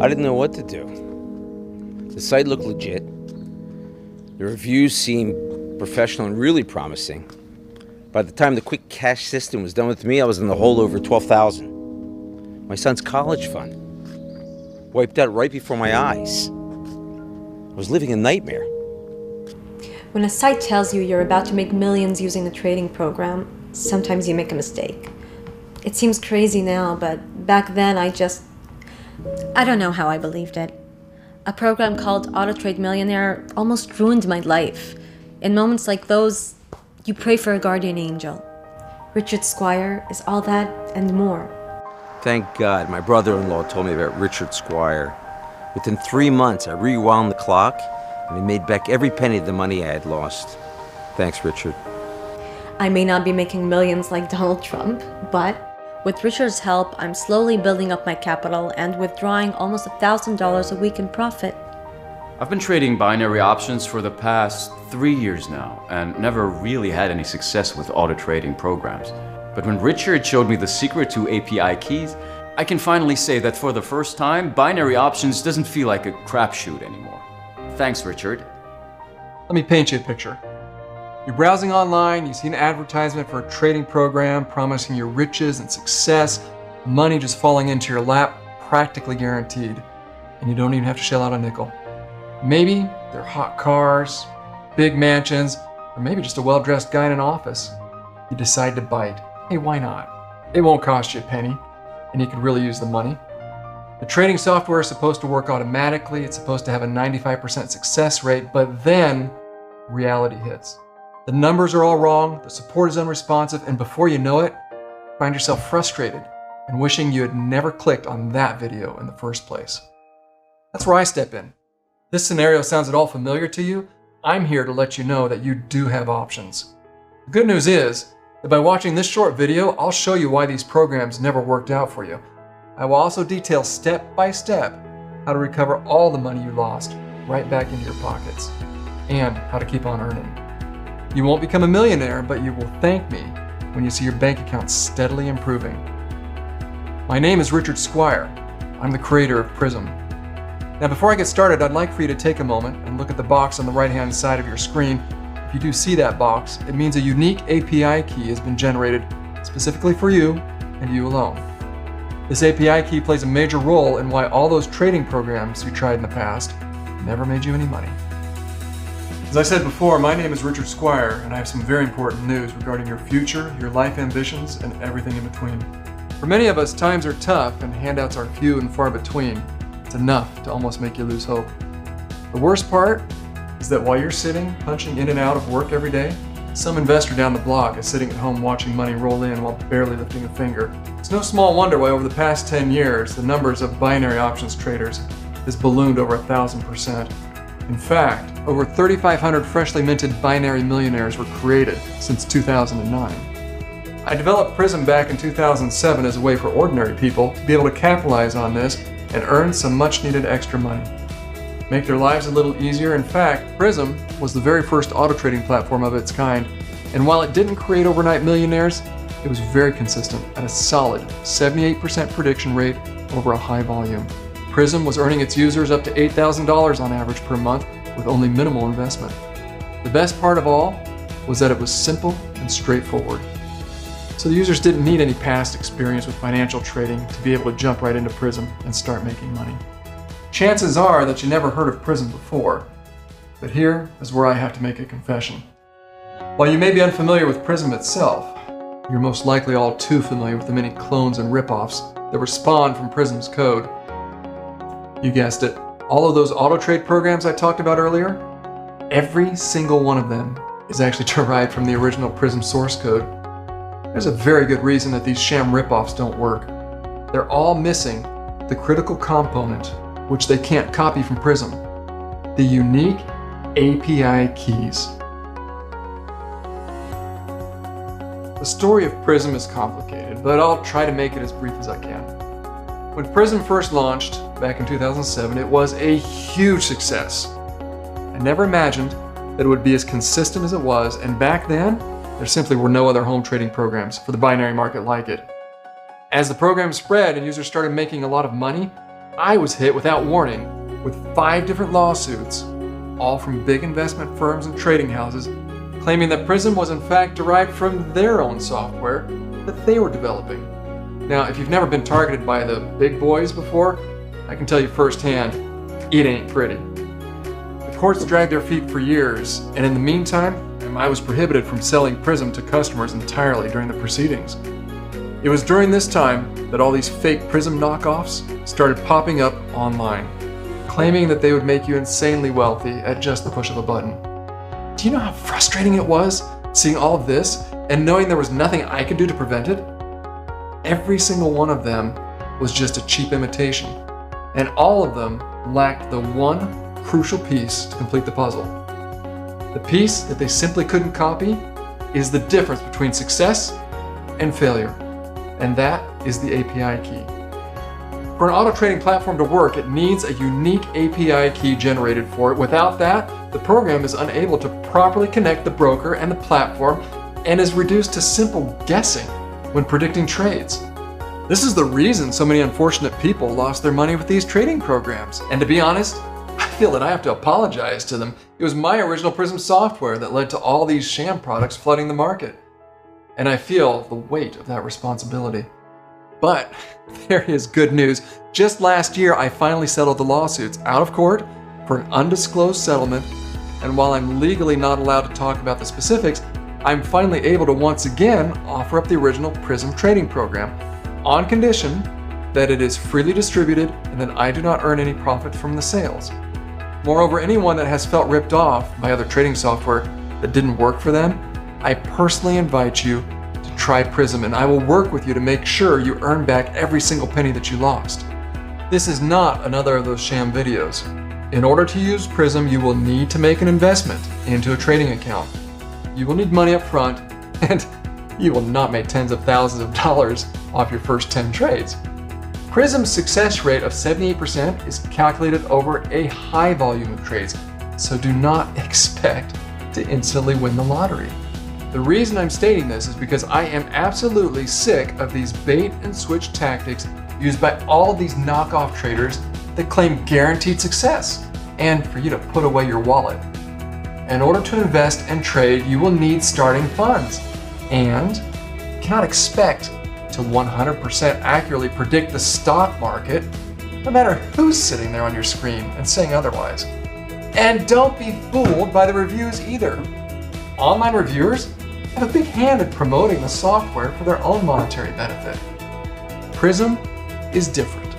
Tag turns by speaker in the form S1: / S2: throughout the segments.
S1: I didn't know what to do. The site looked legit. The reviews seemed professional and really promising. By the time the quick cash system was done with me, I was in the hole over $12,000. My son's college fund wiped out right before my eyes. I was living a nightmare.
S2: When a site tells you you're about to make millions using a trading program, sometimes you make a mistake. It seems crazy now, but back then I don't know how I believed it. A program called AutoTrade Millionaire almost ruined my life. In moments like those, you pray for a guardian angel. Richard Squire is all that and more.
S1: Thank God my brother-in-law told me about Richard Squire. Within 3 months, I rewound the clock and I made back every penny of the money I had lost. Thanks, Richard.
S2: I may not be making millions like Donald Trump, but with Richard's help, I'm slowly building up my capital and withdrawing almost $1,000 a week in profit.
S3: I've been trading binary options for the past 3 years now and never really had any success with auto trading programs. But when Richard showed me the secret to API keys, I can finally say that for the first time, binary options doesn't feel like a crapshoot anymore. Thanks, Richard.
S4: Let me paint you a picture. You're browsing online, you see an advertisement for a trading program promising you riches and success, money just falling into your lap, practically guaranteed, and you don't even have to shell out a nickel. Maybe they're hot cars, big mansions, or maybe just a well-dressed guy in an office. You decide to bite. Hey, why not? It won't cost you a penny, and you could really use the money. The trading software is supposed to work automatically, it's supposed to have a 95% success rate, but then reality hits. The numbers are all wrong, the support is unresponsive, and before you know it, you find yourself frustrated and wishing you had never clicked on that video in the first place. That's where I step in. This scenario sounds at all familiar to you? I'm here to let you know that you do have options. The good news is that by watching this short video, I'll show you why these programs never worked out for you. I will also detail step by step how to recover all the money you lost right back into your pockets and how to keep on earning. You won't become a millionaire, but you will thank me when you see your bank account steadily improving. My name is Richard Squire. I'm the creator of Prism. Now, before I get started, I'd like for you to take a moment and look at the box on the right-hand side of your screen. If you do see that box, it means a unique API key has been generated specifically for you and you alone. This API key plays a major role in why all those trading programs you tried in the past never made you any money. As I said before, my name is Richard Squire, and I have some very important news regarding your future, your life ambitions, and everything in between. For many of us, times are tough and handouts are few and far between. It's enough to almost make you lose hope. The worst part is that while you're sitting, punching in and out of work every day, some investor down the block is sitting at home watching money roll in while barely lifting a finger. It's no small wonder why over the past 10 years, the numbers of binary options traders has ballooned over 1,000%. In fact, over 3,500 freshly minted binary millionaires were created since 2009. I developed Prism back in 2007 as a way for ordinary people to be able to capitalize on this and earn some much needed extra money. Make their lives a little easier. In fact, Prism was the very first auto trading platform of its kind, and while it didn't create overnight millionaires, it was very consistent at a solid 78% prediction rate over a high volume. Prism was earning its users up to $8,000 on average per month with only minimal investment. The best part of all was that it was simple and straightforward. So the users didn't need any past experience with financial trading to be able to jump right into Prism and start making money. Chances are that you never heard of Prism before, but here is where I have to make a confession. While you may be unfamiliar with Prism itself, you're most likely all too familiar with the many clones and ripoffs that were spawned from Prism's code. You guessed it, all of those auto trade programs I talked about earlier, every single one of them is actually derived from the original Prism source code. There's a very good reason that these sham ripoffs don't work. They're all missing the critical component which they can't copy from Prism, the unique API keys. The story of Prism is complicated, but I'll try to make it as brief as I can. When Prism first launched back in 2007, it was a huge success. I never imagined that it would be as consistent as it was, and back then, there simply were no other home trading programs for the binary market like it. As the program spread and users started making a lot of money, I was hit without warning with 5 different lawsuits, all from big investment firms and trading houses, claiming that Prism was in fact derived from their own software that they were developing. Now, if you've never been targeted by the big boys before, I can tell you firsthand, it ain't pretty. The courts dragged their feet for years, and in the meantime, I was prohibited from selling Prism to customers entirely during the proceedings. It was during this time that all these fake Prism knockoffs started popping up online, claiming that they would make you insanely wealthy at just the push of a button. Do you know how frustrating it was seeing all of this and knowing there was nothing I could do to prevent it? Every single one of them was just a cheap imitation, and all of them lacked the one crucial piece to complete the puzzle. The piece that they simply couldn't copy is the difference between success and failure, and that is the API key. For an auto trading platform to work, it needs a unique API key generated for it. Without that, the program is unable to properly connect the broker and the platform and is reduced to simple guessing when predicting trades. This is the reason so many unfortunate people lost their money with these trading programs. And to be honest, I feel that I have to apologize to them. It was my original Prism software that led to all these sham products flooding the market. And I feel the weight of that responsibility. But there is good news. Just last year, I finally settled the lawsuits out of court for an undisclosed settlement. And while I'm legally not allowed to talk about the specifics, I'm finally able to once again offer up the original Prism trading program on condition that it is freely distributed and that I do not earn any profit from the sales. Moreover, anyone that has felt ripped off by other trading software that didn't work for them, I personally invite you to try Prism, and I will work with you to make sure you earn back every single penny that you lost. This is not another of those sham videos. In order to use Prism, you will need to make an investment into a trading account. You will need money up front, and you will not make tens of thousands of dollars off your first 10 trades. Prism's success rate of 78% is calculated over a high volume of trades, so do not expect to instantly win the lottery. The reason I'm stating this is because I am absolutely sick of these bait and switch tactics used by all of these knockoff traders that claim guaranteed success and for you to put away your wallet. In order to invest and trade, you will need starting funds, and you cannot expect to 100% accurately predict the stock market, no matter who's sitting there on your screen and saying otherwise. And don't be fooled by the reviews either. Online reviewers have a big hand in promoting the software for their own monetary benefit. Prism is different.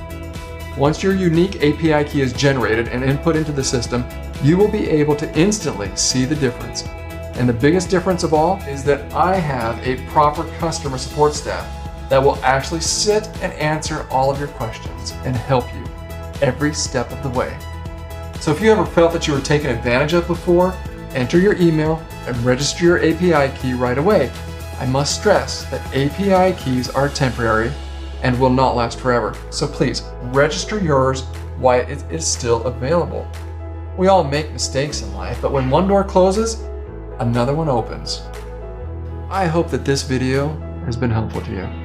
S4: Once your unique API key is generated and input into the system, you will be able to instantly see the difference. And the biggest difference of all is that I have a proper customer support staff that will actually sit and answer all of your questions and help you every step of the way. So if you ever felt that you were taken advantage of before, enter your email and register your API key right away. I must stress that API keys are temporary and will not last forever. So please register yours while it is still available. We all make mistakes in life, but when one door closes, another one opens. I hope that this video has been helpful to you.